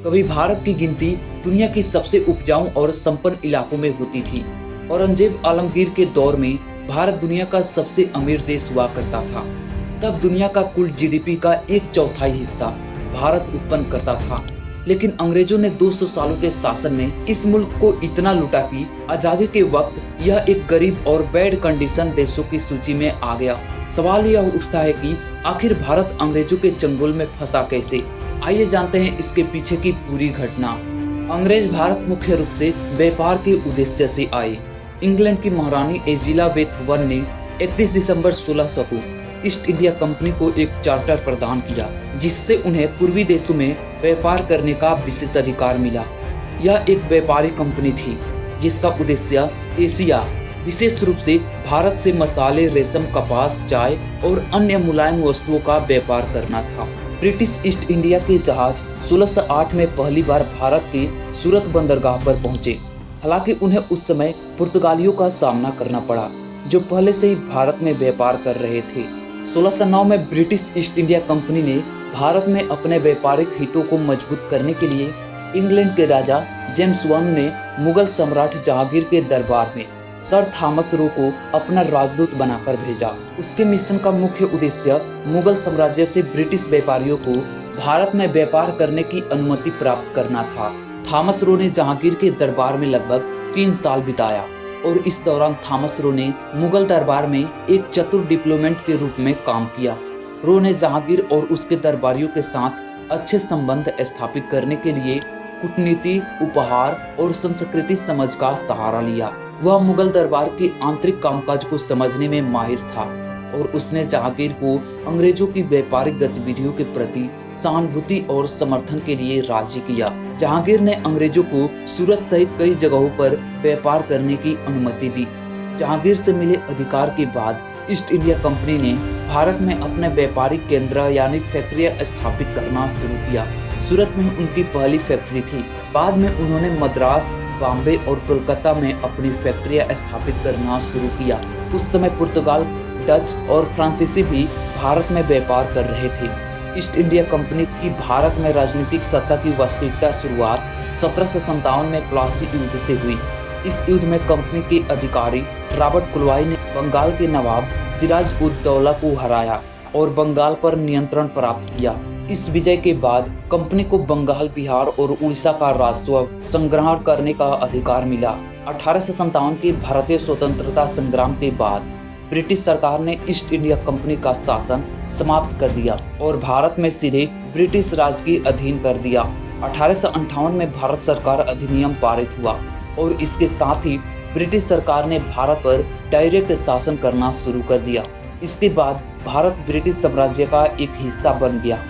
कभी भारत की गिनती दुनिया की सबसे उपजाऊ और संपन्न इलाकों में होती थी। औरंगजेब आलमगीर के दौर में भारत दुनिया का सबसे अमीर देश हुआ करता था। तब दुनिया का कुल जीडीपी का 1/4 हिस्सा भारत उत्पन्न करता था। लेकिन अंग्रेजों ने 200 सालों के शासन में इस मुल्क को इतना लूटा कि आजादी के वक्त यह एक गरीब और बैड कंडीशन देशों की सूची में आ गया। सवाल यह उठता है कि आखिर भारत अंग्रेजों के चंगुल में फंसा कैसे? आइए जानते हैं इसके पीछे की पूरी घटना। अंग्रेज भारत मुख्य रूप से व्यापार के उद्देश्य से आए। इंग्लैंड की महारानी एलिजाबेथ वन ने 31 दिसंबर 1600 को ईस्ट इंडिया कंपनी को एक चार्टर प्रदान किया, जिससे उन्हें पूर्वी देशों में व्यापार करने का विशेष अधिकार मिला। यह एक व्यापारी कंपनी थी जिसका उद्देश्य एशिया, विशेष रूप से भारत से मसाले, रेशम, कपास, चाय और अन्य मुलायम वस्तुओं का व्यापार करना था। ब्रिटिश ईस्ट इंडिया के जहाज 1608 में पहली बार भारत के सूरत बंदरगाह पर पहुंचे। हालांकि उन्हें उस समय पुर्तगालियों का सामना करना पड़ा, जो पहले से ही भारत में व्यापार कर रहे थे। 1609 में ब्रिटिश ईस्ट इंडिया कंपनी ने भारत में अपने व्यापारिक हितों को मजबूत करने के लिए इंग्लैंड के राजा जेम्स वन ने मुगल सम्राट जहांगीर के दरबार में सर थॉमस रो को अपना राजदूत बनाकर भेजा। उसके मिशन का मुख्य उद्देश्य मुगल साम्राज्य से ब्रिटिश व्यापारियों को भारत में व्यापार करने की अनुमति प्राप्त करना था। थॉमस रो ने जहांगीर के दरबार में लगभग 3 साल बिताया और इस दौरान थॉमस रो ने मुगल दरबार में एक चतुर डिप्लोमेट के रूप में काम किया। रो ने जहांगीर और उसके दरबारियों के साथ अच्छे संबंध स्थापित करने के लिए कूटनीति, उपहार और संस्कृति समझ का सहारा लिया। वह मुगल दरबार के आंतरिक कामकाज को समझने में माहिर था और उसने जहांगीर को अंग्रेजों की व्यापारिक गतिविधियों के प्रति सहानुभूति और समर्थन के लिए राजी किया। जहांगीर ने अंग्रेजों को सूरत सहित कई जगहों पर व्यापार करने की अनुमति दी। जहांगीर से मिले अधिकार के बाद ईस्ट इंडिया कंपनी ने भारत में अपने व्यापारिक केंद्र यानी फैक्ट्रियां स्थापित करना शुरू किया। सूरत में उनकी पहली फैक्ट्री थी। बाद में उन्होंने मद्रास, बॉम्बे और कोलकाता में अपनी फैक्ट्रियां स्थापित करना शुरू किया। उस समय पुर्तगाल, डच और फ्रांसीसी भी भारत में व्यापार कर रहे थे। ईस्ट इंडिया कंपनी की भारत में राजनीतिक सत्ता की वास्तविकता शुरुआत 1757 में प्लासी युद्ध से हुई। इस युद्ध में कंपनी के अधिकारी रॉबर्ट क्लाइव ने बंगाल के नवाब सिराज उद दौला को हराया और बंगाल पर नियंत्रण प्राप्त किया। इस विजय के बाद कंपनी को बंगाल, बिहार और उड़ीसा का राजस्व संग्रह करने का अधिकार मिला। 1857 के भारतीय स्वतंत्रता संग्राम के बाद ब्रिटिश सरकार ने ईस्ट इंडिया कंपनी का शासन समाप्त कर दिया और भारत में सीधे ब्रिटिश राज के अधीन कर दिया। 1858 में भारत सरकार अधिनियम पारित हुआ और इसके साथ ही ब्रिटिश सरकार ने भारत पर डायरेक्ट शासन करना शुरू कर दिया। इसके बाद भारत ब्रिटिश साम्राज्य का एक हिस्सा बन गया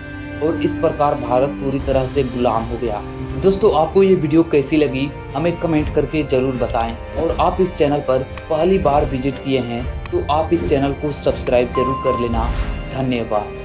और इस प्रकार भारत पूरी तरह से गुलाम हो गया। दोस्तों, आपको ये वीडियो कैसी लगी हमें कमेंट करके जरूर बताएं और आप इस चैनल पर पहली बार विजिट किए हैं तो आप इस चैनल को सब्सक्राइब जरूर कर लेना। धन्यवाद।